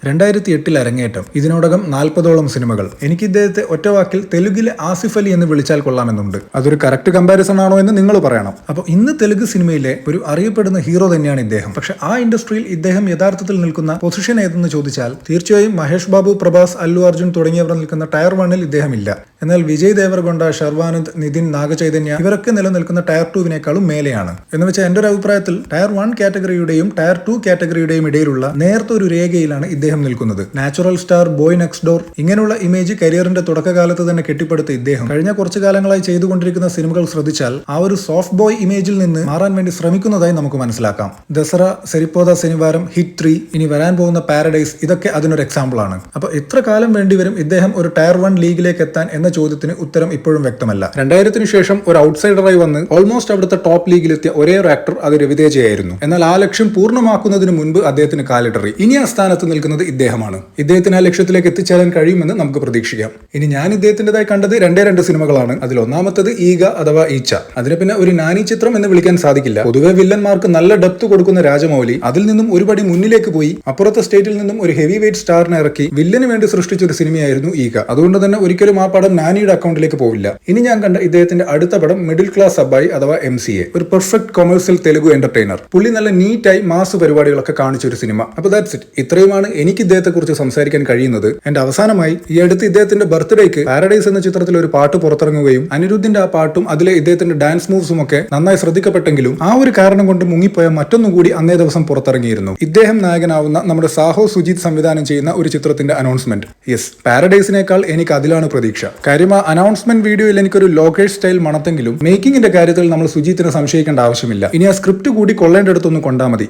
2008 അരങ്ങേറ്റം. ഇതിനോടകം 40ഓളം സിനിമകൾ. എനിക്ക് ഇദ്ദേഹത്തെ ഒറ്റവാക്കിൽ തെലുങ്കിലെ ആസിഫ് അലി എന്ന് വിളിച്ചാൽ കൊള്ളാമെന്നുണ്ട്. അതൊരു കറക്റ്റ് കമ്പാരിസൺ ആണോ എന്ന് നിങ്ങൾ പറയണം. അപ്പോൾ ഇന്ന് തെലുങ്ക് സിനിമയിലെ ഒരു അറിയപ്പെടുന്ന ഹീറോ തന്നെയാണ് ഇദ്ദേഹം. പക്ഷെ ആ ഇൻഡസ്ട്രിയിൽ ഇദ്ദേഹം യഥാർത്ഥത്തിൽ നിൽക്കുന്ന പൊസിഷൻ ഏതെന്ന് ചോദിച്ചാൽ തീർച്ചയായും മഹേഷ് ബാബു, പ്രഭാസ്, അല്ലു അർജുൻ തുടങ്ങിയവർ നിൽക്കുന്ന ടയർ 1-ൽ ഇദ്ദേഹം ഇല്ല. എന്നാൽ വിജയ് ദേവർകൊണ്ട, ശർവാനന്ദ്, നിതിൻ, നാഗചൈതന്യ ഇവരൊക്കെ നിലനിൽക്കുന്ന ടയർ 2-വിനേക്കാളും മേലെയാണ്. എന്ന് വെച്ചാൽ എന്റെ ഒരു അഭിപ്രായത്തിൽ ടയർ 1 കാറ്റഗറിയുടെയും ടയർ 2 കാറ്റഗറിയുടെയും ഇടയിലുള്ള നേരത്തെ ഒരു രേഖയിലാണ് ഇദ്ദേഹം നിൽക്കുന്നത്. Natural star, boy next door ഇങ്ങനെയുള്ള ഇമേജ് കരിയറിന്റെ തുടക്കകാലത്ത് തന്നെ കെട്ടിപ്പടുത്ത ഇദ്ദേഹം കഴിഞ്ഞ കുറച്ചു കാലങ്ങളായി ചെയ്തുകൊണ്ടിരിക്കുന്ന സിനിമകൾ ശ്രദ്ധിച്ചാൽ ആ ഒരു സോഫ്റ്റ് ബോയ് ഇമേജിൽ നിന്ന് മാറാൻ വേണ്ടി ശ്രമിക്കുന്നതായി നമുക്ക് മനസ്സിലാക്കാം. ദസറ, സെരിപ്പോദ ശനിവാരം, ഹിറ്റ് 3, ഇനി വരാൻ പോകുന്ന പാരഡൈസ് ഇതൊക്കെ അതിനൊരു എക്സാമ്പിൾ ആണ്. അപ്പൊ എത്ര കാലം വേണ്ടിവരും ഇദ്ദേഹം ഒരു ടയർ 1 ലീഗിലേക്ക് എത്താൻ എന്ന ചോദ്യത്തിന് ഉത്തരം ഇപ്പോഴും വ്യക്തമല്ല. 2000-ന് ശേഷം ഒരു ഔട്ട്സൈഡറായി വന്ന് ഓൾമോസ്റ്റ് അവിടുത്തെ ടോപ്പ് ലീഗിലെത്തിയ ഒരേ ഒരു ആക്ടർ അത് രവിതേജയായിരുന്നു. എന്നാൽ ആ ലക്ഷ്യം പൂർണ്ണമാക്കുന്നതിന് മുൻപ് അദ്ദേഹത്തിന് കാലിടറി. ഇനി ആ സ്ഥാനത്ത് നിൽക്കുന്നത് ഇദ്ദേഹമാണ്. ഇദ്ദേഹത്തിന് ആ ലക്ഷ്യത്തിലേക്ക് എത്തിച്ചേരാൻ കഴിയുമെന്ന് നമുക്ക് പ്രതീക്ഷിക്കാം. ഇനി ഞാൻ ഇദ്ദേഹത്തിൻ്റെതായി കണ്ടത് രണ്ട് സിനിമകളാണ്. അതിൽ ഒന്നാമത്തത് ഈഗ അഥവാ ഈച്ച. അതിനെ പിന്നെ ഒരു നാനി ചിത്രം എന്ന് വിളിക്കാൻ സാധിക്കില്ല. പൊതുവെ വില്ലന്മാർക്ക് നല്ല ഡെപ്ത് കൊടുക്കുന്ന രാജമൗലി അതിൽ നിന്നും ഒരുപടി മുന്നിലേക്ക് പോയി അപ്പുറത്തെ സ്റ്റേറ്റിൽ നിന്നും ഒരു ഹെവി വെയിറ്റ് സ്റ്റാറിനെ ഇറക്കി വില്ലന് വേണ്ടി സൃഷ്ടിച്ച ഒരു സിനിമയായിരുന്നു ഈഗ. അതുകൊണ്ട് തന്നെ ഒരിക്കലും ആ പടം നാനിയുടെ അക്കൗണ്ടിലേക്ക് പോവില്ല. ഇനി ഞാൻ കണ്ട ഇദ്ദേഹത്തിന്റെ അടുത്ത പടം മിഡിൽ ക്ലാസ് അബ്ബായി അഥവാ MCA, ഒരു പെർഫെക്റ്റ് കൊമേഴ്സ്യൽ തെലുഗു എന്റർടൈനർ. പുള്ളി നല്ല നീറ്റായി മാസ് പരിപാടികളൊക്കെ കാണിച്ച ഒരു സിനിമ. അപ്പൊ ദാറ്റ്സ് ഇറ്റ്. ഇത്രയുമാണ് എനിക്ക് ഇദ്ദേഹത്തെ കുറിച്ച് സംസാരിക്കാൻ കഴിയുന്നത്. എന്റെ അവസാനമായി ഈ അടുത്ത് ഇദ്ദേഹത്തിന്റെ ബർത്ത്ഡേക്ക് പാരഡൈസ് എന്ന ചിത്രത്തിൽ ഒരു പാട്ട് പുറത്തിറങ്ങുകയും അനിരുദ്ധിന്റെ ആ പാട്ടും അതിലെ ഇദ്ദേഹത്തിന്റെ ഡാൻസ് മൂവ്സും ഒക്കെ നന്നായി ശ്രദ്ധിക്കപ്പെട്ടെങ്കിലും ആ ഒരു കാരണം കൊണ്ട് മുങ്ങിപ്പോയ മറ്റൊന്നും കൂടി അന്നേ ദിവസം പുറത്തിറങ്ങിയിരുന്നു. ഇദ്ദേഹം നായകനാവുന്ന നമ്മുടെ സാഹോ സുജിത് സംവിധാനം ചെയ്യുന്ന ഒരു ചിത്രത്തിന്റെ അനൗൺസ്മെന്റ്. യെസ്, പാരഡൈസിനേക്കാൾ എനിക്ക് അതിലാണ് പ്രതീക്ഷ. കാര്യം ആ അനൗൺസ്മെന്റ് വീഡിയോയിൽ എനിക്കൊരു ലോകേഷ് സ്റ്റൈൽ മണത്തെങ്കിലും മേക്കിങ്ങിന്റെ കാര്യത്തിൽ നമ്മൾ സുജിത്തിനെ സംശയിക്കേണ്ട ആവശ്യമില്ല. ഇനി ആ സ്ക്രിപ്റ്റ് കൂടി കൊള്ളേണ്ടടുത്തൊന്ന് കൊണ്ടാ മതി.